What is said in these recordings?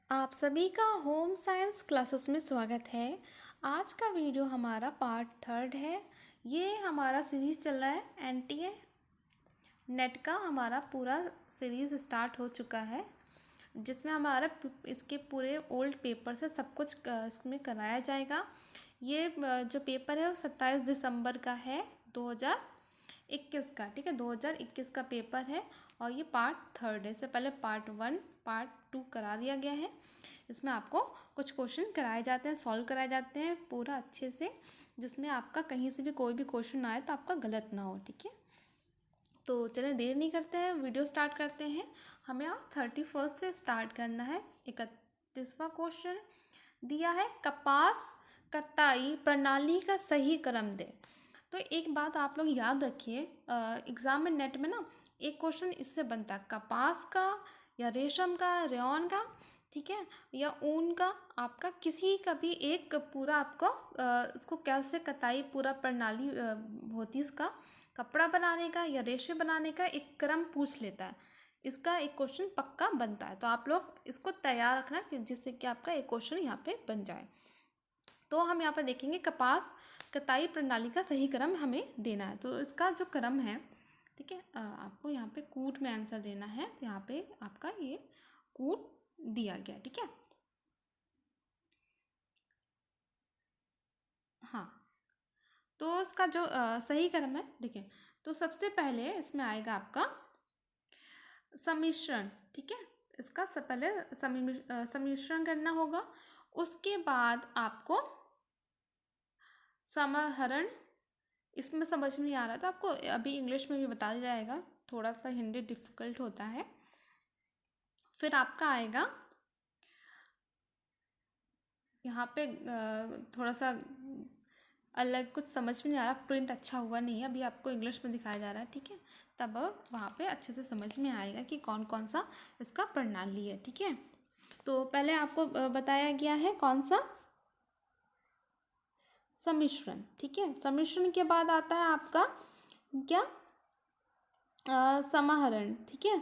आप सभी का होम साइंस क्लासेस में स्वागत है। आज का वीडियो हमारा पार्ट थर्ड है। ये हमारा सीरीज़ चल रहा है एनटीए नेट का। हमारा पूरा सीरीज़ स्टार्ट हो चुका है, जिसमें हमारा इसके पूरे ओल्ड पेपर से सब कुछ इसमें कराया जाएगा। ये जो पेपर है वो 27 दिसंबर का है 2021 का। ठीक है, 2021 का पेपर है और ये पार्ट थर्ड है। इससे पहले पार्ट वन पार्ट टू करा दिया गया है। इसमें आपको कुछ क्वेश्चन कराए जाते हैं, सॉल्व कराए जाते हैं पूरा अच्छे से, जिसमें आपका कहीं से भी कोई भी क्वेश्चन आए तो आपका गलत ना हो। ठीक है, तो चलें देर नहीं करते हैं, वीडियो स्टार्ट करते हैं। हमें आज 31 से स्टार्ट करना है। 31वां क्वेश्चन दिया है, कपास कटाई प्रणाली का सही क्रम दें। तो एक बात आप लोग याद रखिए, एग्ज़ाम में नेट में ना एक क्वेश्चन इससे बनता है, कपास का या रेशम का, रेयॉन का, ठीक है, या ऊन का, आपका किसी का भी एक पूरा आपको इसको कैसे कताई पूरा प्रणाली होती है, इसका कपड़ा बनाने का या रेशे बनाने का एक क्रम पूछ लेता है। इसका एक क्वेश्चन पक्का बनता है, तो आप लोग इसको तैयार रखना जिससे कि आपका एक क्वेश्चन यहाँ पे बन जाए। तो हम यहाँ पर देखेंगे कपास कताई प्रणाली का सही क्रम हमें देना है। तो इसका जो क्रम है, ठीक है, आपको यहाँ पे कूट में आंसर देना है। तो यहाँ पे आपका ये कूट दिया गया। ठीक है, हाँ, तो इसका जो सही क्रम है, देखिए, तो सबसे पहले इसमें आएगा आपका सम्मिश्रण। ठीक है, इसका सब पहले सम्मिश्रण करना होगा। उसके बाद आपको समाहरण, इसमें समझ में नहीं आ रहा तो आपको अभी इंग्लिश में भी बता दिया जाएगा, थोड़ा सा हिंदी डिफ़िकल्ट होता है। फिर आपका आएगा यहाँ पे थोड़ा सा अलग कुछ समझ में नहीं आ रहा, प्रिंट अच्छा हुआ नहीं है, अभी आपको इंग्लिश में दिखाया जा रहा है। ठीक है, तब वहाँ पे अच्छे से समझ में आएगा कि कौन कौन सा इसका प्रणाली है। ठीक है, तो पहले आपको बताया गया है कौन सा, सम्मिश्रण। ठीक है, सम्मिश्रण के बाद आता है आपका क्या, समाहरण। ठीक है,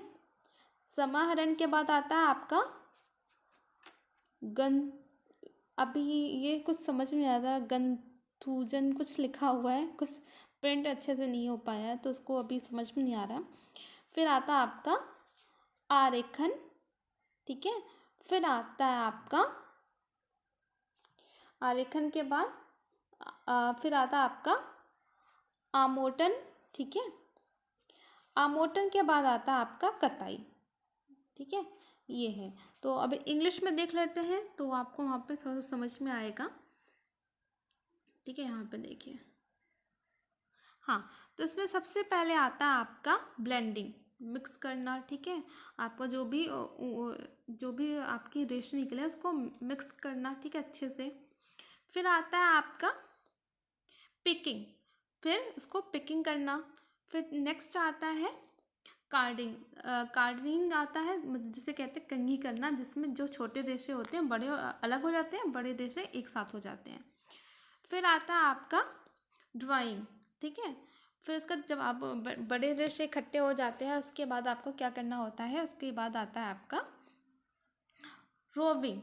समाहरण के बाद आता है आपका गन, अभी ये कुछ समझ में नहीं आ रहा, गंथूजन कुछ लिखा हुआ है, कुछ प्रिंट अच्छे से नहीं हो पाया है तो उसको अभी समझ में नहीं आ रहा। फिर आता है आपका आरेखन। ठीक है, फिर आता है आपका आरेखन के बाद फिर आता है आपका आमोटन। ठीक है, आमोटन के बाद आता है आपका कताई। ठीक है, ये है। तो अब इंग्लिश में देख लेते हैं तो आपको वहाँ पे थोड़ा सा समझ में आएगा। ठीक है, यहाँ पे देखिए, हाँ, तो इसमें सबसे पहले आता है आपका ब्लेंडिंग, मिक्स करना। ठीक है, आपका जो भी आपकी रेश निकले उसको मिक्स करना। ठीक है, अच्छे से। फिर आता है आपका पिकिंग, फिर उसको पिकिंग करना। फिर नेक्स्ट आता है कार्डिंग। कार्डिंग आता है, जिसे कहते हैं कंघी करना, जिसमें जो छोटे रेशे होते हैं बड़े अलग हो जाते हैं, बड़े रेशे एक साथ हो जाते हैं। फिर आता है आपका ड्राइंग। ठीक है, फिर उसका जब आप बड़े रेशे इकट्ठे हो जाते हैं उसके बाद आपको क्या करना होता है, उसके बाद आता है आपका रोविंग।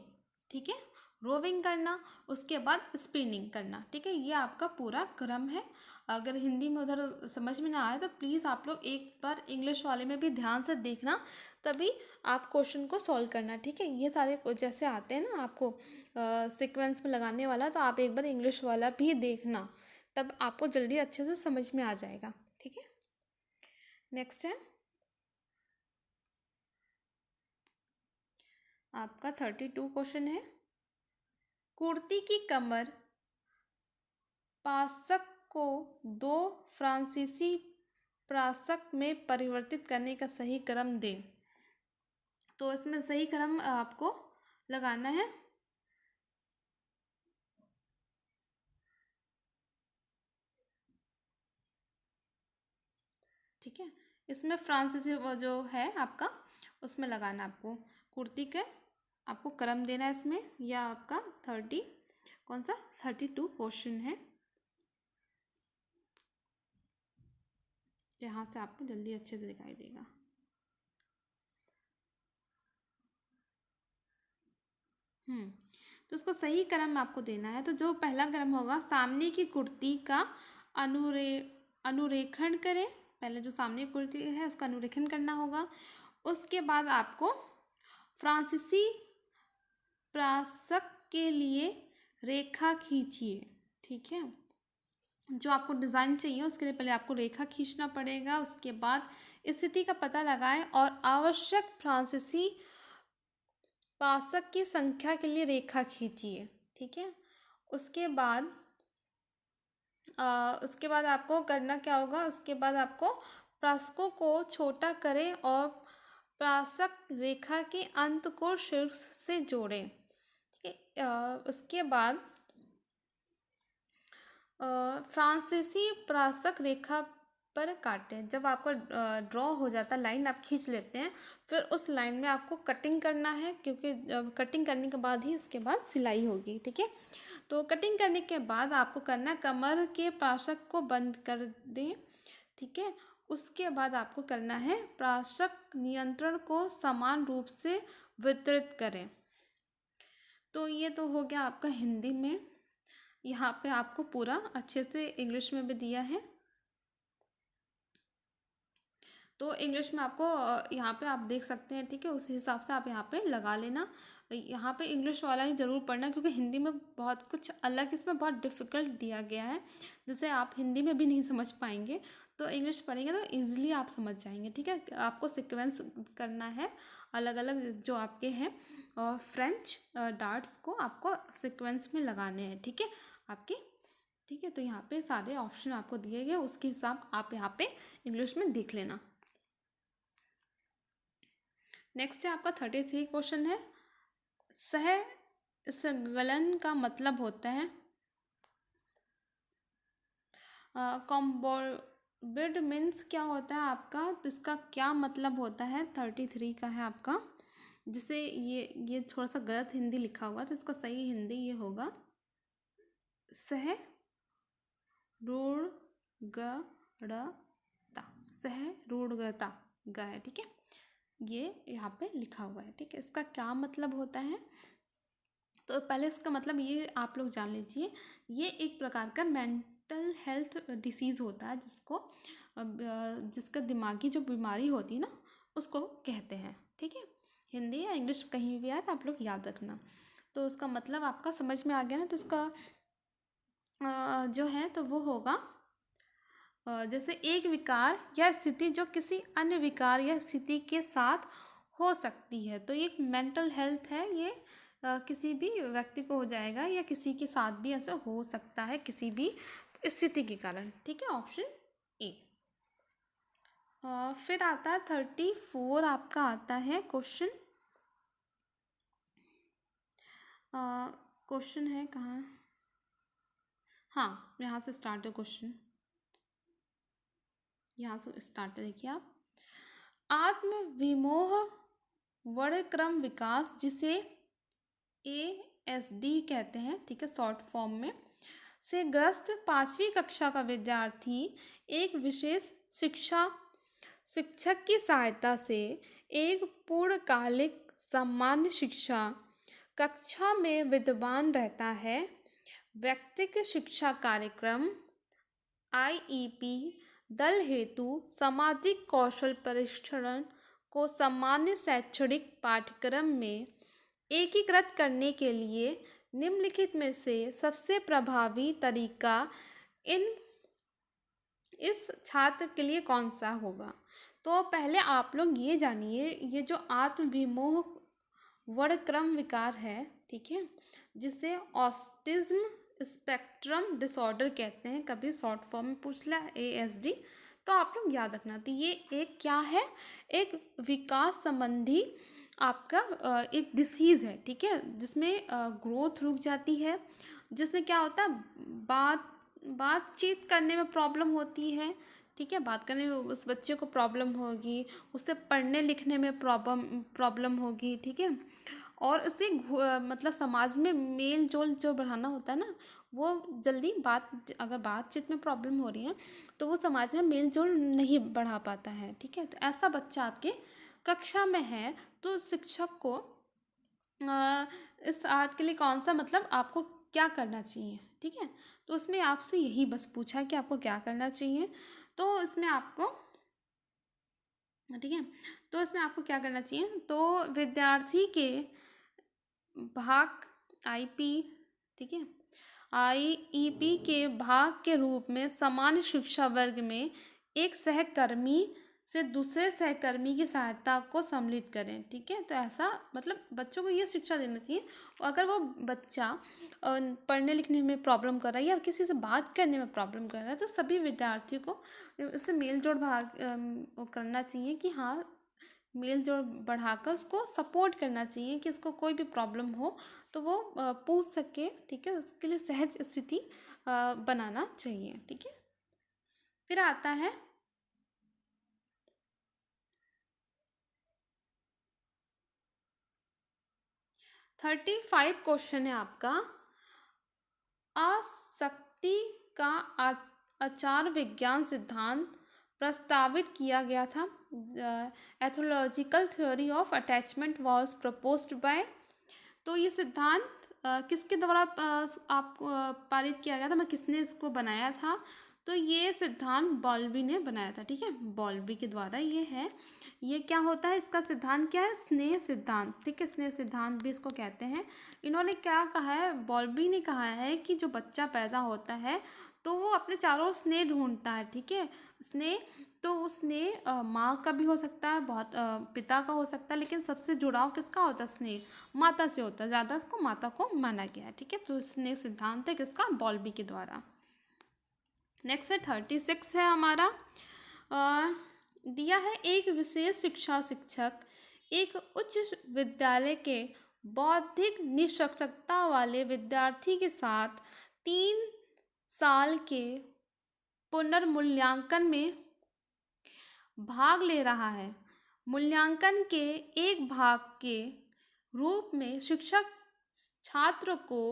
ठीक है, रोविंग करना, उसके बाद स्पिनिंग करना। ठीक है, ये आपका पूरा क्रम है। अगर हिंदी में उधर समझ में ना आए तो प्लीज़ आप लोग एक बार इंग्लिश वाले में भी ध्यान से देखना, तभी आप क्वेश्चन को सॉल्व करना। ठीक है, ये सारे जैसे आते हैं ना आपको सीक्वेंस में लगाने वाला, तो आप एक बार इंग्लिश वाला भी देखना, तब आपको जल्दी अच्छे से समझ में आ जाएगा। ठीक है, नेक्स्ट है आपका 32 क्वेश्चन है, कुर्ती की कमर पासक को दो फ्रांसीसी प्रासक में परिवर्तित करने का सही क्रम दें। तो इसमें सही क्रम आपको लगाना है। ठीक है, इसमें फ्रांसीसी वो जो है आपका, उसमें लगाना आपको कुर्ती के, आपको क्रम देना है इसमें। यह आपका 32 क्वेश्चन है, यहाँ से आपको जल्दी अच्छे से दिखाई देगा। तो उसका सही क्रम आपको देना है। तो जो पहला क्रम होगा, सामने की कुर्ती का अनुरेखण करें। पहले जो सामने की कुर्ती है उसका अनुरेखण करना होगा। उसके बाद आपको फ्रांसीसी प्रासक के लिए रेखा खींचिए। ठीक है, जो आपको डिज़ाइन चाहिए उसके लिए पहले आपको रेखा खींचना पड़ेगा। उसके बाद स्थिति का पता लगाएं और आवश्यक फ्रांसीसी पासक की संख्या के लिए रेखा खींचिए। ठीक है, उसके बाद आपको करना क्या होगा, उसके बाद आपको प्रासकों को छोटा करें और प्रासक रेखा के अंत को शीर्ष से जोड़ें। ठीक है, उसके बाद फ्रांसीसी प्रासक रेखा पर काटें। जब आपका ड्रॉ हो जाता है, लाइन आप खींच लेते हैं, फिर उस लाइन में आपको कटिंग करना है, क्योंकि कटिंग करने के बाद ही उसके बाद सिलाई होगी। ठीक है, तो कटिंग करने के बाद आपको करना, कमर के प्रासक को बंद कर दें। ठीक है, उसके बाद आपको करना है, प्रासक नियंत्रण को समान रूप से वितरित करें। तो ये तो हो गया आपका हिंदी में। यहाँ पे आपको पूरा अच्छे से इंग्लिश में भी दिया है। तो इंग्लिश में आपको यहाँ पे आप देख सकते हैं। ठीक है, उस हिसाब से आप यहाँ पे लगा लेना। यहाँ पे इंग्लिश वाला ही ज़रूर पढ़ना, क्योंकि हिंदी में बहुत कुछ अलग, इसमें बहुत डिफ़िकल्ट दिया गया है, जिसे आप हिंदी में भी नहीं समझ पाएंगे। तो इंग्लिश पढ़ेंगे तो ईजिली आप समझ जाएंगे। ठीक है, आपको सीक्वेंस करना है अलग अलग जो आपके हैं, और फ्रेंच डार्ट्स को आपको सीक्वेंस में लगाने हैं। ठीक है आपके, ठीक है, तो यहाँ पे सारे ऑप्शन आपको दिए गए, उसके हिसाब आप यहाँ पे इंग्लिश में देख लेना। नेक्स्ट है आपका 33 क्वेश्चन है, सह संगलन का मतलब होता है, कॉम्बोर्बिड मीन्स क्या होता है आपका, तो इसका क्या मतलब होता है। 33 का है आपका, जिसे ये थोड़ा सा गलत हिंदी लिखा हुआ, तो इसका सही हिंदी ये होगा, सह रूढ़गता, सह रूढ़गता गा है। ठीक है, ये यहाँ पे लिखा हुआ है। ठीक है, इसका क्या मतलब होता है, तो पहले इसका मतलब ये आप लोग जान लीजिए। ये एक प्रकार का मेंटल हेल्थ डिसीज़ होता है, जिसका दिमागी जो बीमारी होती है ना, उसको कहते हैं। ठीक है, हिंदी या इंग्लिश कहीं भी आए तो आप लोग याद रखना। तो उसका मतलब आपका समझ में आ गया ना। तो इसका जो है तो वो होगा, जैसे एक विकार या स्थिति जो किसी अन्य विकार या स्थिति के साथ हो सकती है। तो एक मेंटल हेल्थ है, ये किसी भी व्यक्ति को हो जाएगा या किसी के साथ भी ऐसा हो सकता है किसी भी स्थिति के कारण। ठीक है, ऑप्शन ए। फिर आता है 34 आपका आता है क्वेश्चन। क्वेश्चन है कहाँ, हाँ यहाँ से स्टार्ट है क्वेश्चन, यहाँ से स्टार्ट है। देखिए आप, आत्म विमोह वर्णक्रम विकास, जिसे ASD कहते हैं, ठीक है, शॉर्ट फॉर्म में, से ग्रस्त 5वीं कक्षा का विद्यार्थी एक विशेष शिक्षक की सहायता से एक पूर्णकालिक सामान्य शिक्षा कक्षा में विद्यमान रहता है। व्यक्तिगत शिक्षा कार्यक्रम IEP दल हेतु सामाजिक कौशल प्रशिक्षण को सामान्य शैक्षणिक पाठ्यक्रम में एकीकृत करने के लिए निम्नलिखित में से सबसे प्रभावी तरीका इस छात्र के लिए कौन सा होगा। तो पहले आप लोग ये जानिए, ये जो आत्मविमोह वर्णक्रम विकार है, ठीक है, जिसे ऑटिज्म स्पेक्ट्रम डिसऑर्डर कहते हैं, कभी शॉर्ट फॉर्म में पूछ लिया ASD, तो आप लोग याद रखना। तो ये एक क्या है, एक विकास संबंधी आपका एक डिसीज़ है। ठीक है, जिसमें ग्रोथ रुक जाती है, जिसमें क्या होता है, बातचीत करने में प्रॉब्लम होती है। ठीक है, बात करने में उस बच्चे को प्रॉब्लम होगी, उससे पढ़ने लिखने में प्रॉब्लम होगी। ठीक है, और उससे मतलब समाज में मेल जोल जो बढ़ाना होता है ना, वो जल्दी अगर बातचीत में प्रॉब्लम हो रही है तो वो समाज में मेल जोल नहीं बढ़ा पाता है। ठीक है, तो ऐसा बच्चा आपके कक्षा में है, तो शिक्षक को इस आज के लिए कौन सा मतलब आपको क्या करना चाहिए, ठीक है। तो उसमें आपसे यही बस पूछा कि आपको क्या करना चाहिए। तो इसमें आपको, ठीक है, तो इसमें आपको क्या करना चाहिए, तो विद्यार्थी के भाग आईपी, ठीक है, आईईपी के भाग के रूप में सामान्य शिक्षा वर्ग में एक सहकर्मी से दूसरे सहकर्मी की सहायता को सम्मिलित करें, ठीक है। तो ऐसा मतलब बच्चों को ये शिक्षा देना चाहिए। अगर वो बच्चा पढ़ने लिखने में प्रॉब्लम कर रहा है या किसी से बात करने में प्रॉब्लम कर रहा है, तो सभी विद्यार्थियों को उससे मेल जोड़ वो करना चाहिए कि हाँ, मेल जोड़ बढ़ाकर उसको सपोर्ट करना चाहिए कि उसको कोई भी प्रॉब्लम हो तो वो पूछ सके, ठीक है। उसके लिए सहज स्थिति बनाना चाहिए, ठीक है। फिर आता है 35 क्वेश्चन है आपका। आसक्ति का आचार विज्ञान सिद्धांत प्रस्तावित किया गया था। Ethological theory of attachment was proposed by. तो ये सिद्धांत किसके द्वारा आपको पारित किया गया था, मैं किसने इसको बनाया था, तो ये सिद्धांत बॉल्बी ने बनाया था, ठीक है। बॉल्बी के द्वारा ये है। ये क्या होता है, इसका सिद्धांत क्या है, स्नेह सिद्धांत, ठीक है। स्नेह सिद्धांत भी इसको कहते हैं। इन्होंने क्या कहा है, बॉल्बी ने कहा है कि जो बच्चा पैदा होता है तो वो अपने चारों ओर स्नेह ढूंढता है, ठीक है। स्नेह, तो वो स्नेह माँ का भी हो सकता है, बहुत पिता का हो सकता है, लेकिन सबसे जुड़ाव किसका होता है, स्नेह माता से होता है, ज़्यादा उसको माता को माना गया है, ठीक है। तो स्नेह सिद्धांत है किसका, बॉल्बी के द्वारा। नेक्स्ट है 36 है हमारा। दिया है, एक विशेष शिक्षा शिक्षक एक उच्च विद्यालय के बौद्धिक निष्पक्षता वाले विद्यार्थी के साथ 3 साल के पुनर्मूल्यांकन में भाग ले रहा है। मूल्यांकन के एक भाग के रूप में शिक्षक छात्र को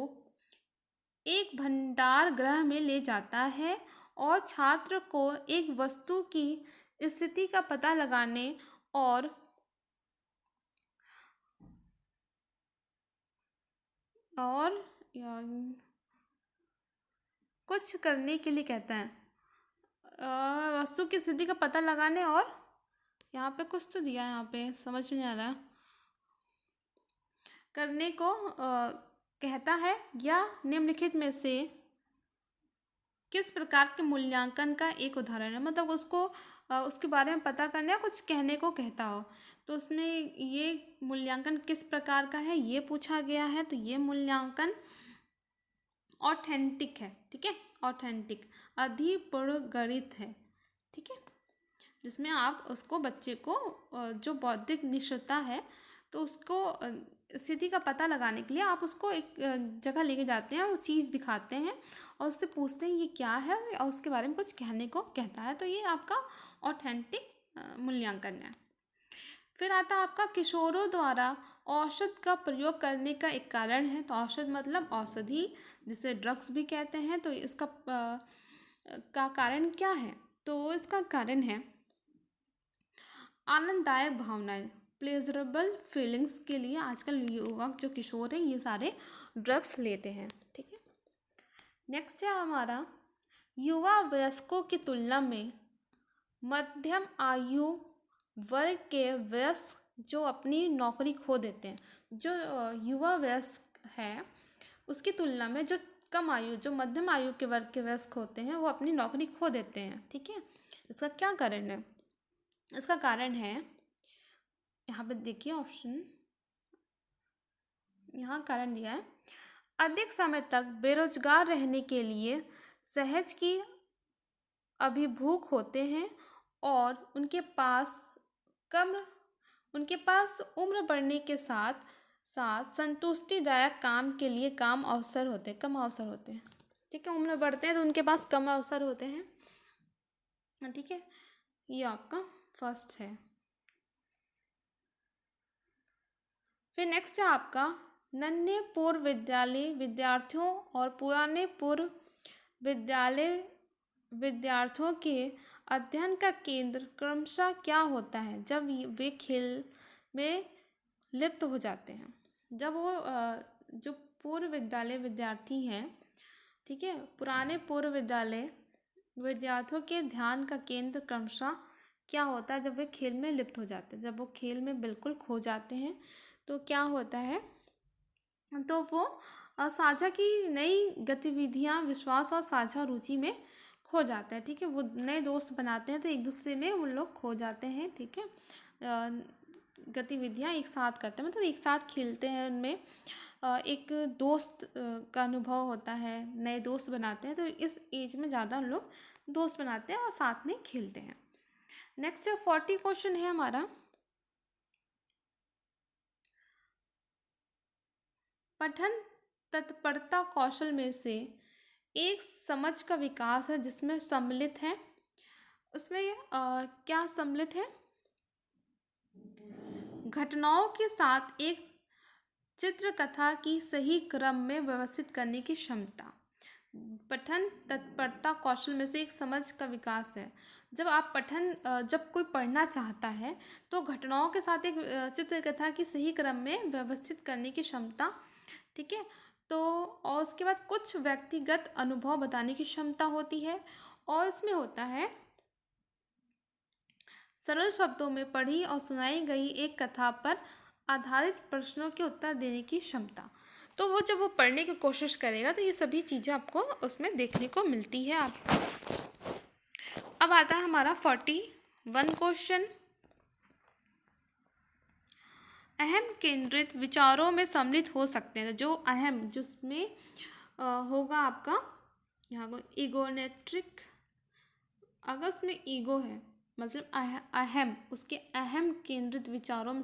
एक भंडार गृह में ले जाता है और छात्र को एक वस्तु की स्थिति का पता लगाने और कुछ करने के लिए कहता है। वस्तु की स्थिति का पता लगाने और यहाँ पे कुछ तो दिया है, यहाँ पे समझ में नहीं आ रहा, करने को कहता है, या निम्नलिखित में से किस प्रकार के मूल्यांकन का एक उदाहरण है, मतलब उसको उसके बारे में पता करने या कुछ कहने को कहता हो। तो उसमें ये मूल्यांकन किस प्रकार का है ये पूछा गया है। तो ये मूल्यांकन ऑथेंटिक है, ठीक है। ऑथेंटिक अधिपूर्णगणित है, ठीक है, जिसमें आप उसको बच्चे को जो बौद्धिक निष्ठता है तो उसको स्थिति का पता लगाने के लिए आप उसको एक जगह लेके जाते हैं, वो चीज़ दिखाते हैं और उससे पूछते हैं ये क्या है और उसके बारे में कुछ कहने को कहता है। तो ये आपका ऑथेंटिक मूल्यांकन है। फिर आता है आपका किशोरों द्वारा औषध का प्रयोग करने का एक कारण है। तो औषध मतलब औषधि, जिसे ड्रग्स भी कहते हैं। तो इसका का कारण क्या है, तो इसका कारण है आनंददायक भावनाएं, प्लेजरेबल फीलिंग्स के लिए आजकल युवक जो किशोर हैं ये सारे ड्रग्स लेते हैं, ठीक है। नेक्स्ट है हमारा, युवा वयस्कों की तुलना में मध्यम आयु वर्ग के वयस्क जो अपनी नौकरी खो देते हैं, जो युवा वयस्क है उसकी तुलना में जो कम आयु, जो मध्यम आयु के वर्ग के वयस्क होते हैं वो अपनी नौकरी खो देते हैं, ठीक है। इसका क्या कारण है, इसका कारण है, यहाँ पे देखिए ऑप्शन, यहाँ कारण दिया है, अधिक समय तक बेरोजगार रहने के लिए सहज की अभिभूख होते हैं और उनके पास उम्र बढ़ने के साथ साथ संतुष्टिदायक काम के लिए कम अवसर होते हैं, ठीक है। उम्र बढ़ते हैं तो उनके पास कम अवसर होते हैं, ठीक है। ये आपका फर्स्ट है। फिर नेक्स्ट है आपका, नन्हे पूर्व विद्यालय विद्यार्थियों और पुराने पूर्व विद्यालय विद्यार्थियों के अध्ययन का केंद्र क्रमशः क्या होता है जब वे खेल में लिप्त हो जाते हैं। जब वो जो पूर्व विद्यालय विद्यार्थी हैं, ठीक है, पुराने पूर्व विद्यालय विद्यार्थियों के ध्यान का केंद्र क्रमशः क्या होता है जब वे खेल में लिप्त हो जाते हैं, जब वो खेल में बिल्कुल खो जाते हैं तो क्या होता है, तो वो साझा की नई गतिविधियां, विश्वास और साझा रुचि में खो जाते हैं। ठीक है, वो नए दोस्त बनाते हैं तो एक दूसरे में उन लोग खो जाते हैं। ठीक है, गतिविधियां एक साथ करते हैं, मतलब एक साथ खेलते हैं, उनमें एक दोस्त का अनुभव होता है, नए दोस्त बनाते हैं, तो इस एज में ज़्यादा लोग दोस्त बनाते हैं और साथ में खेलते हैं। नेक्स्ट 40 क्वेश्चन है हमारा, पठन तत्परता कौशल में से एक समझ का विकास है जिसमें सम्मिलित है, उसमें क्या सम्मिलित है, घटनाओं के साथ एक चित्रकथा की सही क्रम में व्यवस्थित करने की क्षमता। पठन तत्परता कौशल में से एक समझ का विकास है। जब आप जब कोई पढ़ना चाहता है तो घटनाओं के साथ एक चित्रकथा की सही क्रम में व्यवस्थित करने की क्षमता। ठीक है, तो और उसके बाद कुछ व्यक्तिगत अनुभव बताने की क्षमता होती है, और इसमें होता है सरल शब्दों में पढ़ी और सुनाई गई एक कथा पर आधारित प्रश्नों के उत्तर देने की क्षमता। तो वो जब वो पढ़ने की कोशिश करेगा तो ये सभी चीज़ें आपको उसमें देखने को मिलती है। आप अब आता है हमारा 41 क्वेश्चन, अहम केंद्रित विचारों में सम्मिलित हो सकते हैं। जो अहम, जिसमें होगा आपका यहाँ को ईगोनेट्रिक, अगर उसमें ईगो है मतलब अहम, उसके अहम केंद्रित विचारों में